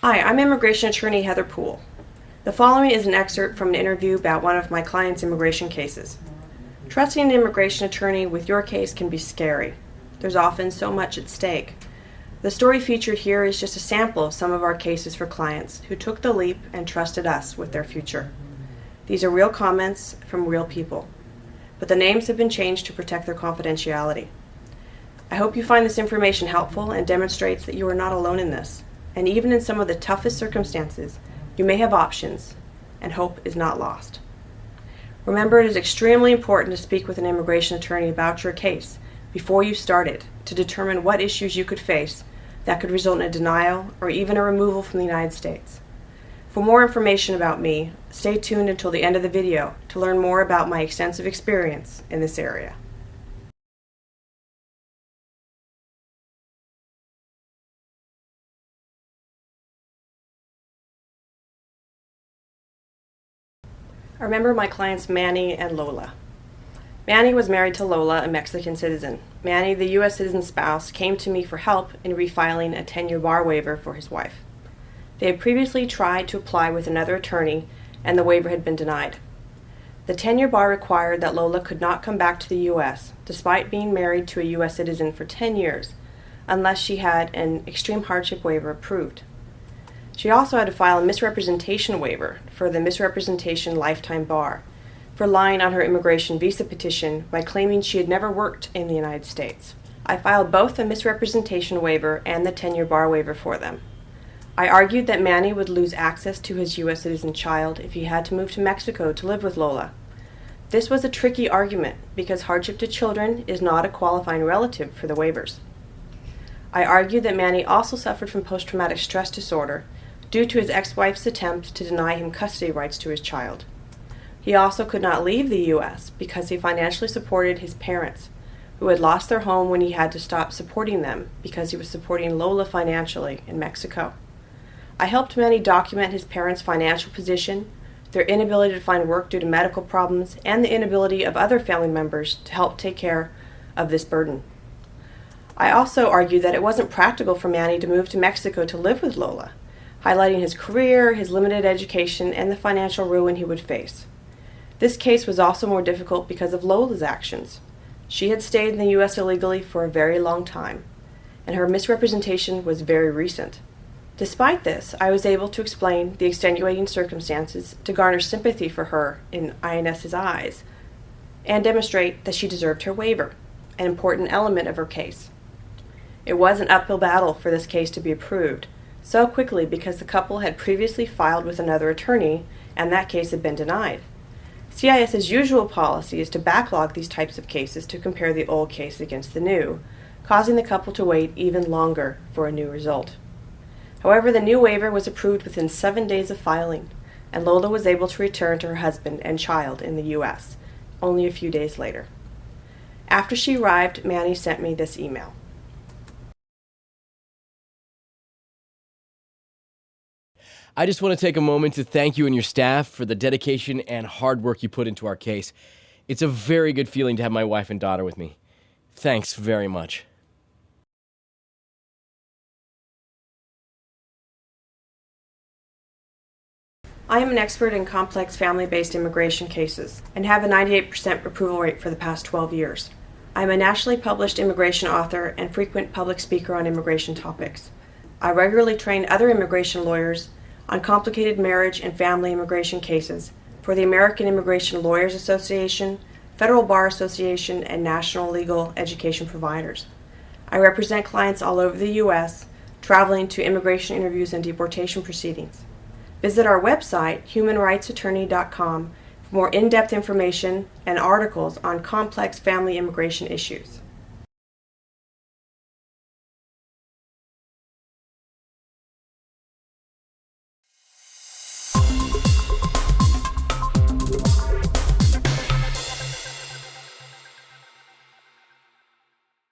Hi, I'm immigration attorney Heather Poole. The following is an excerpt from an interview about one of my clients' immigration cases. Trusting an immigration attorney with your case can be scary. There's often so much at stake. The story featured here is just a sample of some of our cases for clients who took the leap and trusted us with their future. These are real comments from real people, but the names have been changed to protect their confidentiality. I hope you find this information helpful and demonstrates that you are not alone in this. And even in some of the toughest circumstances, you may have options, and hope is not lost. Remember, it is extremely important to speak with an immigration attorney about your case before you start it to determine what issues you could face that could result in a denial or even a removal from the United States. For more information about me, stay tuned until the end of the video to learn more about my extensive experience in this area. I remember my clients Manny and Lola. Manny was married to Lola, a Mexican citizen. Manny, the U.S. citizen spouse, came to me for help in refiling a 10-year bar waiver for his wife. They had previously tried to apply with another attorney, and the waiver had been denied. The 10-year bar required that Lola could not come back to the U.S., despite being married to a U.S. citizen for 10 years, unless she had an extreme hardship waiver approved. She also had to file a misrepresentation waiver for the misrepresentation lifetime bar for lying on her immigration visa petition by claiming she had never worked in the United States. I filed both the misrepresentation waiver and the 10-year bar waiver for them. I argued that Manny would lose access to his U.S. citizen child if he had to move to Mexico to live with Lola. This was a tricky argument because hardship to children is not a qualifying relative for the waivers. I argued that Manny also suffered from post-traumatic stress disorder due to his ex-wife's attempt to deny him custody rights to his child. He also could not leave the U.S. because he financially supported his parents, who had lost their home when he had to stop supporting them because he was supporting Lola financially in Mexico. I helped Manny document his parents' financial position, their inability to find work due to medical problems, and the inability of other family members to help take care of this burden. I also argued that it wasn't practical for Manny to move to Mexico to live with Lola, highlighting his career, his limited education, and the financial ruin he would face. This case was also more difficult because of Lola's actions. She had stayed in the U.S. illegally for a very long time, and her misrepresentation was very recent. Despite this, I was able to explain the extenuating circumstances to garner sympathy for her in INS's eyes, and demonstrate that she deserved her waiver, an important element of her case. It was an uphill battle for this case to be approved, so quickly because the couple had previously filed with another attorney and that case had been denied. CIS's usual policy is to backlog these types of cases to compare the old case against the new, causing the couple to wait even longer for a new result. However, the new waiver was approved within 7 days of filing, and Lola was able to return to her husband and child in the U.S. only a few days later. After she arrived, Manny sent me this email. I just want to take a moment to thank you and your staff for the dedication and hard work you put into our case. It's a very good feeling to have my wife and daughter with me. Thanks very much. I am an expert in complex family-based immigration cases and have a 98% approval rate for the past 12 years. I am a nationally published immigration author and frequent public speaker on immigration topics. I regularly train other immigration lawyers on complicated marriage and family immigration cases for the American Immigration Lawyers Association, Federal Bar Association, and National Legal Education Providers. I represent clients all over the U.S., traveling to immigration interviews and deportation proceedings. Visit our website, humanrightsattorney.com, for more in-depth information and articles on complex family immigration issues.